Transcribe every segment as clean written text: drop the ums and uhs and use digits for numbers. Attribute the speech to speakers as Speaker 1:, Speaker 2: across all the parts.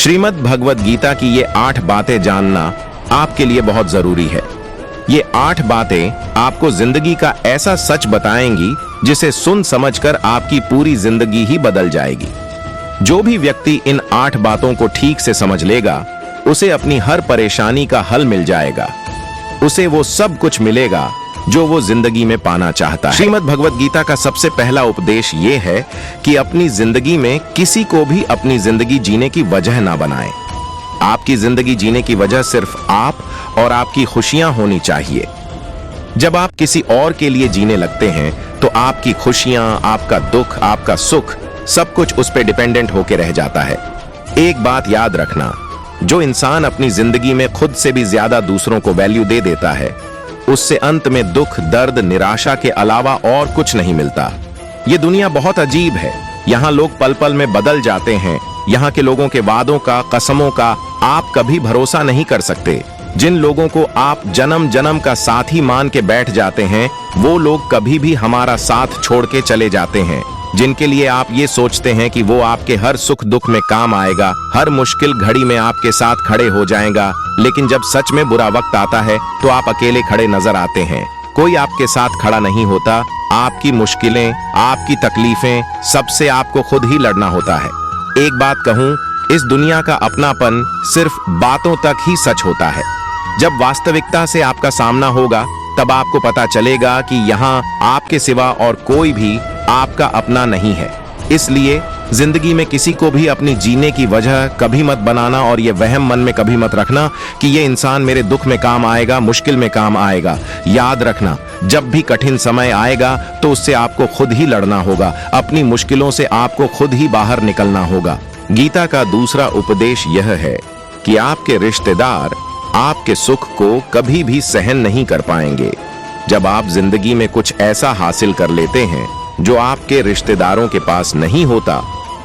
Speaker 1: श्रीमद् भगवद गीता की ये 8 बातें जानना आपके लिए बहुत जरूरी है। ये 8 बातें आपको जिंदगी का ऐसा सच बताएंगी जिसे सुन समझकर आपकी पूरी जिंदगी ही बदल जाएगी। जो भी व्यक्ति इन 8 बातों को ठीक से समझ लेगा, उसे अपनी हर परेशानी का हल मिल जाएगा। उसे वो सब कुछ मिलेगा जो वो जिंदगी में पाना चाहता है। श्रीमद् भगवद गीता का सबसे पहला उपदेश ये है कि अपनी जिंदगी में किसी को भी अपनी जिंदगी जीने की वजह ना बनाएं। आपकी जिंदगी जीने की वजह सिर्फ आप और आपकी खुशियां होनी चाहिए। जब आप किसी और के लिए जीने लगते हैं तो आपकी खुशियां, आपका दुख, आपका सुख सब कुछ उस पर डिपेंडेंट होके रह जाता है। एक बात याद रखना, जो इंसान अपनी जिंदगी में खुद से भी ज्यादा दूसरों को वैल्यू दे देता है, उससे अंत में दुख, दर्द, निराशा के अलावा और कुछ नहीं मिलता। ये दुनिया बहुत अजीब है। यहाँ लोग पल पल में बदल जाते हैं। यहाँ के लोगों के वादों का, कसमों का आप कभी भरोसा नहीं कर सकते। जिन लोगों को आप जन्म जन्म का साथी मान के बैठ जाते हैं, वो लोग कभी भी हमारा साथ छोड़ के चले जाते हैं। जिनके लिए आप ये सोचते हैं कि वो आपके हर सुख दुख में काम आएगा, हर मुश्किल घड़ी में आपके साथ खड़े हो जाएगा, लेकिन जब सच में बुरा वक्त आता है तो आप अकेले खड़े नजर आते हैं। कोई आपके साथ खड़ा नहीं होता। आपकी मुश्किलें, आपकी तकलीफें, सबसे आपको खुद ही लड़ना होता है। एक बात कहूं, इस दुनिया का अपनापन सिर्फ बातों तक ही सच होता है। जब वास्तविकता से आपका सामना होगा, तब आपको पता चलेगा कि यहाँ आपके सिवा और कोई भी आपका अपना नहीं है। इसलिए जिंदगी में किसी को भी अपनी जीने की वजह कभी मत बनाना और ये वहम मन में कभी मत रखना कि ये इंसान मेरे दुख में काम आएगा, मुश्किल में काम आएगा। याद रखना, जब भी कठिन समय आएगा तो उससे आपको खुद ही लड़ना होगा। अपनी मुश्किलों से आपको खुद ही बाहर निकलना होगा। गीता का दूसरा उपदेश यह है कि आपके रिश्तेदार आपके सुख को कभी भी सहन नहीं कर पाएंगे। जब आप जिंदगी में कुछ ऐसा हासिल कर लेते हैं जो आपके रिश्तेदारों के पास नहीं होता,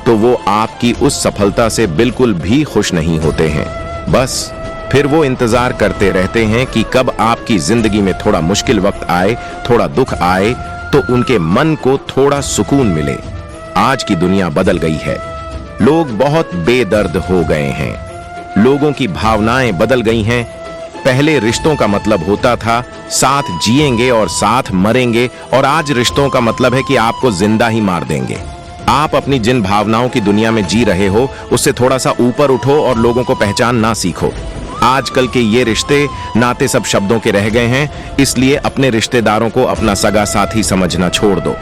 Speaker 1: तो वो आपकी उस सफलता से बिल्कुल भी खुश नहीं होते हैं। बस फिर वो इंतजार करते रहते हैं कि कब आपकी जिंदगी में थोड़ा मुश्किल वक्त आए, थोड़ा दुख आए, तो उनके मन को थोड़ा सुकून मिले। आज की दुनिया बदल गई है। लोग बहुत बेदर्द हो गए हैं। लोगों की भावनाएं बदल गई हैं। पहले रिश्तों का मतलब होता था साथ जिएंगे और साथ मरेंगे, और आज रिश्तों का मतलब है कि आपको जिंदा ही मार देंगे। आप अपनी जिन भावनाओं की दुनिया में जी रहे हो, उससे थोड़ा सा ऊपर उठो और लोगों को पहचानना सीखो। आजकल के ये रिश्ते नाते सब शब्दों के रह गए हैं, इसलिए अपने रिश्तेदारों को अपना सगा साथी समझना छोड़ दो।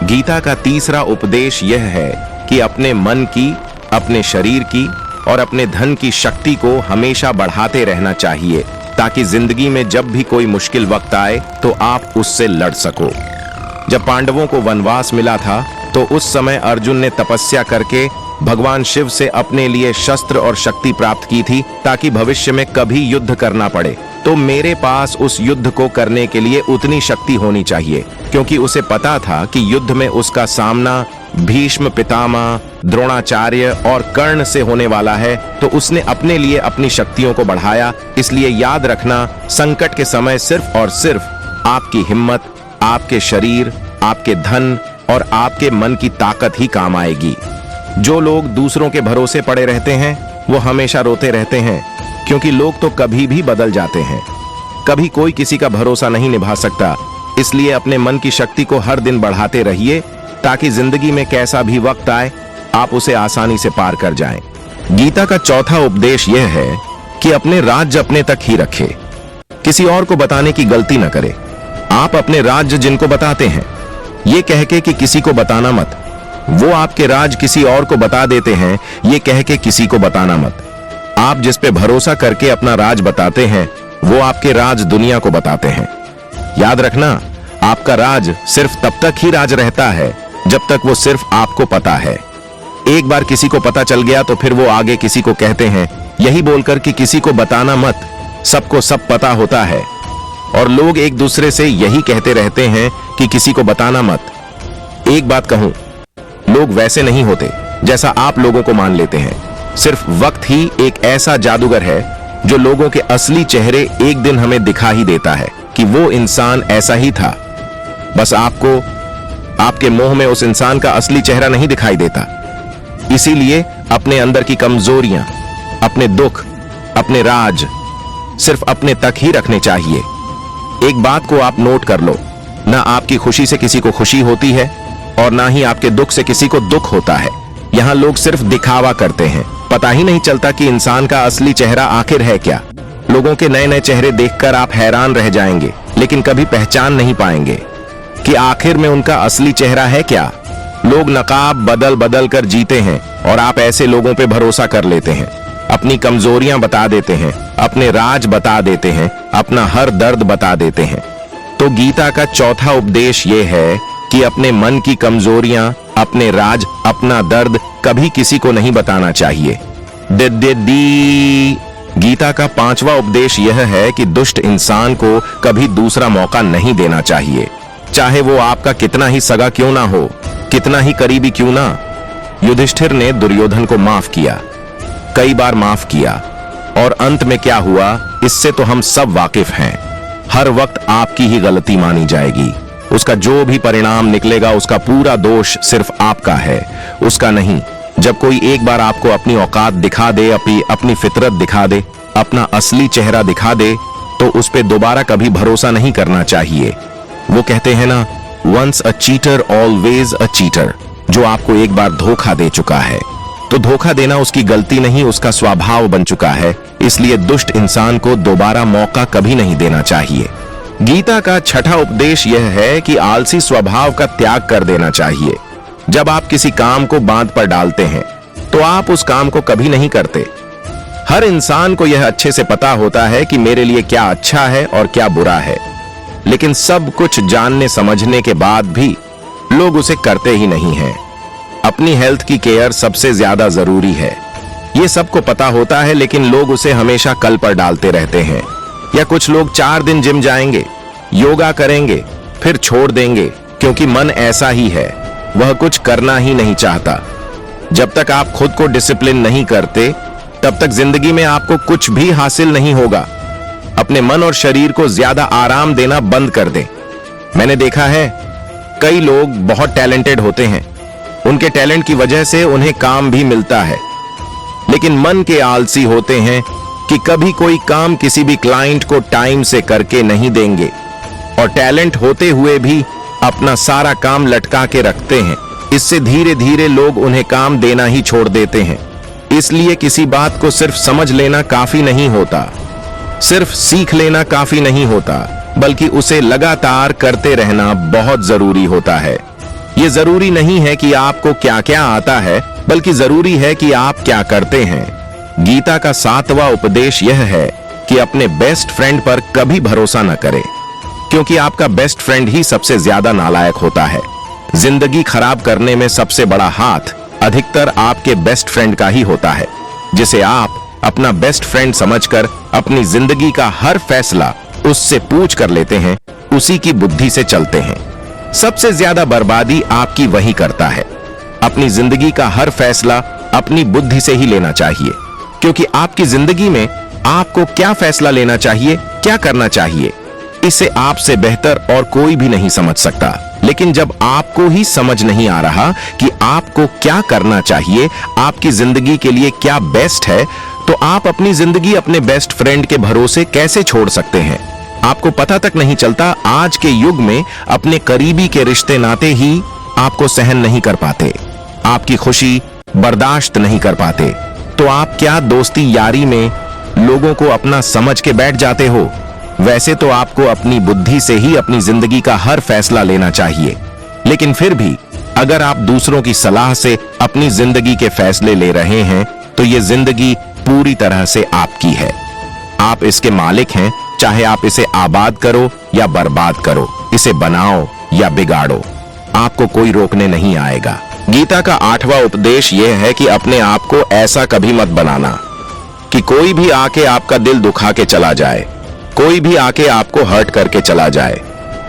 Speaker 1: गीता का तीसरा उपदेश यह है कि अपने मन की, अपने शरीर की और अपने धन की शक्ति को हमेशा बढ़ाते रहना चाहिए, ताकि जिंदगी में जब भी कोई मुश्किल वक्त आए तो आप उससे लड़ सको। जब पांडवों को वनवास मिला था तो उस समय अर्जुन ने तपस्या करके भगवान शिव से अपने लिए शस्त्र और शक्ति प्राप्त की थी, ताकि भविष्य में कभी युद्ध करना पड़े तो मेरे पास उस युद्ध को करने के लिए उतनी शक्ति होनी चाहिए, क्योंकि उसे पता था कि युद्ध में उसका सामना भीष्म पितामह, द्रोणाचार्य और कर्ण से होने वाला है। तो उसने अपने लिए अपनी शक्तियों को बढ़ाया। इसलिए याद रखना, संकट के समय सिर्फ और सिर्फ आपकी हिम्मत, आपके शरीर, आपके धन और आपके मन की ताकत ही काम आएगी। जो लोग दूसरों के भरोसे पड़े रहते हैं वो हमेशा रोते रहते हैं, क्योंकि लोग तो कभी भी बदल जाते हैं। कभी कोई किसी का भरोसा नहीं निभा सकता। इसलिए अपने मन की शक्ति को हर दिन बढ़ाते रहिए, ताकि जिंदगी में कैसा भी वक्त आए आप उसे आसानी से पार कर जाएं। गीता का चौथा उपदेश यह है कि अपने राज्य अपने तक ही रखें। किसी और को बताने की गलती न करें। आप अपने राज्य जिनको बताते हैं, ये कह के कि किसी को बताना मत, वो आपके राज किसी और को बता देते हैं, ये कह के किसी को बताना मत। आप जिस पे भरोसा करके अपना राज बताते हैं, वो आपके राज दुनिया को बताते हैं। याद रखना, आपका राज सिर्फ तब तक ही राज रहता है जब तक वो सिर्फ आपको पता है। एक बार किसी को पता चल गया तो फिर वो आगे किसी को कहते हैं, यही बोलकर कि किसी को बताना मत, सबको सब पता होता है। और लोग एक दूसरे से यही कहते रहते हैं कि किसी को बताना मत। एक बात कहूं, लोग वैसे नहीं होते जैसा आप लोगों को मान लेते हैं। सिर्फ वक्त ही एक ऐसा जादूगर है जो लोगों के असली चेहरे एक दिन हमें दिखा ही देता है कि वो इंसान ऐसा ही था। बस आपको आपके मोह में उस इंसान का असली चेहरा नहीं दिखाई देता। इसीलिए अपने अंदर की कमजोरियां, अपने दुख, अपने राज सिर्फ अपने तक ही रखने चाहिए। एक बात को आप नोट कर लो, ना आपकी खुशी से किसी को खुशी होती है और ना ही आपके दुख से किसी को दुख होता है। यहाँ लोग सिर्फ दिखावा करते हैं, पता ही नहीं चलता कि इंसान का असली चेहरा आखिर है क्या। लोगों के नए नए चेहरे देखकर आप हैरान रह जाएंगे, लेकिन कभी पहचान नहीं पाएंगे कि आखिर में उनका असली चेहरा है क्या। लोग नकाब बदल बदल कर जीते हैं और आप ऐसे लोगों पे भरोसा कर लेते हैं। अपनी कमजोरियां बता देते हैं, अपने राज बता देते हैं, अपना हर दर्द बता देते हैं। तो गीता का चौथा उपदेश यह है कि अपने मन की कमजोरियां, अपने राज, अपना दर्द कभी किसी को नहीं बताना चाहिए। गीता का पांचवा उपदेश यह है कि दुष्ट इंसान को कभी दूसरा मौका नहीं देना चाहिए, चाहे वो आपका कितना ही सगा क्यों ना हो, कितना ही करीबी क्यों ना। युधिष्ठिर ने दुर्योधन को माफ किया, कई बार माफ किया, और अंत में क्या हुआ इससे तो हम सब वाकिफ हैं। हर वक्त आपकी ही गलती मानी जाएगी, उसका जो भी परिणाम निकलेगा उसका पूरा दोष सिर्फ आपका है, उसका नहीं। जब कोई एक बार आपको अपनी औकात दिखा दे, अपनी फितरत दिखा दे, अपना असली चेहरा दिखा दे, तो उस पे दोबारा कभी भरोसा नहीं करना चाहिए। वो कहते हैं ना, once a cheater always a cheater. जो आपको एक बार धोखा दे चुका है तो धोखा देना उसकी गलती नहीं, उसका स्वभाव बन चुका है। इसलिए दुष्ट इंसान को दोबारा मौका कभी नहीं देना चाहिए। गीता का छठा उपदेश यह है कि आलसी स्वभाव का त्याग कर देना चाहिए। जब आप किसी काम को बांध पर डालते हैं तो आप उस काम को कभी नहीं करते। हर इंसान को यह अच्छे से पता होता है कि मेरे लिए क्या अच्छा है और क्या बुरा है, लेकिन सब कुछ जानने समझने के बाद भी लोग उसे करते ही नहीं हैं। अपनी हेल्थ की केयर सबसे ज्यादा जरूरी है, ये सबको पता होता है, लेकिन लोग उसे हमेशा कल पर डालते रहते हैं। या कुछ लोग 4 दिन जिम जाएंगे, योगा करेंगे, फिर छोड़ देंगे, क्योंकि मन ऐसा ही है, वह कुछ करना ही नहीं चाहता। जब तक आप खुद को डिसिप्लिन नहीं करते तब तक जिंदगी में आपको कुछ भी हासिल नहीं होगा। अपने मन और शरीर को ज्यादा आराम देना बंद कर दें। मैंने देखा है कई लोग बहुत टैलेंटेड होते हैं, उनके टैलेंट की वजह से उन्हें काम भी मिलता है, लेकिन मन के आलसी होते हैं कि कभी कोई काम किसी भी क्लाइंट को टाइम से करके नहीं देंगे, और टैलेंट होते हुए भी अपना सारा काम लटका के रखते हैं। इससे धीरे धीरे लोग उन्हें काम देना ही छोड़ देते हैं। इसलिए किसी बात को सिर्फ समझ लेना काफी नहीं होता, सिर्फ सीख लेना काफी नहीं होता, बल्कि उसे लगातार करते रहना बहुत जरूरी होता है। ये जरूरी नहीं है कि आपको क्या क्या आता है, बल्कि जरूरी है कि आप क्या करते हैं। गीता का 7वां उपदेश यह है कि अपने बेस्ट फ्रेंड पर कभी भरोसा न करें, क्योंकि आपका बेस्ट फ्रेंड ही सबसे ज्यादा नालायक होता है। जिंदगी खराब करने में सबसे बड़ा हाथ अधिकतर आपके बेस्ट फ्रेंड का ही होता है, जिसे आप अपना बेस्ट फ्रेंड समझकर अपनी जिंदगी का हर फैसला उससे पूछ कर लेते हैं, उसी की बुद्धि से चलते हैं। सबसे ज्यादा बर्बादी आपकी वही करता है। अपनी जिंदगी का हर फैसला अपनी बुद्धि से ही लेना चाहिए, क्योंकि आपकी जिंदगी में आपको क्या फैसला लेना चाहिए, क्या करना चाहिए, इसे आपसे बेहतर और कोई भी नहीं समझ सकता। लेकिन जब आपको ही समझ नहीं आ रहा कि आपको क्या करना चाहिए, आपकी जिंदगी के लिए क्या बेस्ट है, तो आप अपनी जिंदगी अपने बेस्ट फ्रेंड के भरोसे कैसे छोड़ सकते हैं। आपको पता तक नहीं चलता, आज के युग में अपने करीबी के रिश्ते नाते ही आपको सहन नहीं कर पाते, आपकी खुशी बर्दाश्त नहीं कर पाते, तो आप क्या दोस्ती यारी में लोगों को अपना समझ के बैठ जाते हो। वैसे तो आपको अपनी बुद्धि से ही अपनी जिंदगी का हर फैसला लेना चाहिए, लेकिन फिर भी अगर आप दूसरों की सलाह से अपनी जिंदगी के फैसले ले रहे हैं तो ये जिंदगी पूरी तरह से आपकी है। आप इसके मालिक हैं, चाहे आप इसे आबाद करो या बर्बाद करो, इसे बनाओ या बिगाड़ो, आपको कोई रोकने नहीं आएगा। गीता का 8वां उपदेश यह है कि अपने आप को ऐसा कभी मत बनाना कि कोई भी आके आपका दिल दुखा के चला जाए, कोई भी आके आपको हर्ट करके चला जाए।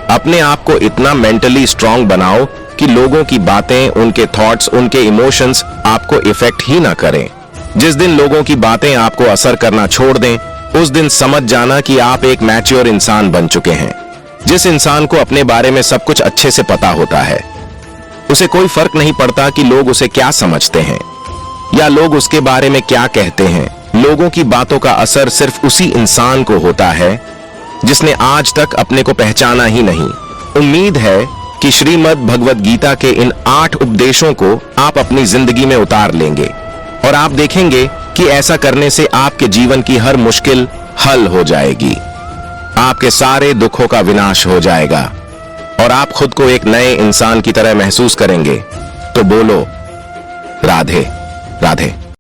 Speaker 1: अपने आप को इतना मेंटली स्ट्रांग बनाओ कि लोगों की बातें, उनके थॉट्स, उनके इमोशंस आपको इफेक्ट ही ना करें। जिस दिन लोगों की बातें आपको असर करना छोड़ दें, उस दिन समझ जाना कि आप एक मैच्योर इंसान बन चुके हैं। जिस इंसान को अपने बारे में सब कुछ अच्छे से पता होता है, उसे कोई फर्क नहीं पड़ता कि लोग उसे क्या समझते हैं। या लोग उसके बारे में क्या कहते हैं। लोगों की बातों का असर सिर्फ उसी इंसान को होता है जिसने आज तक अपने को पहचाना ही नहीं। उम्मीद है कि श्रीमद् भगवद गीता के इन 8 उपदेशों को आप अपनी जिंदगी में उतार लेंगे और आप देखेंगे कि ऐसा करने से आपके जीवन की हर मुश्किल हल हो जाएगी, आपके सारे दुखों का विनाश हो जाएगा और आप खुद को एक नए इंसान की तरह महसूस करेंगे। तो बोलो राधे राधे।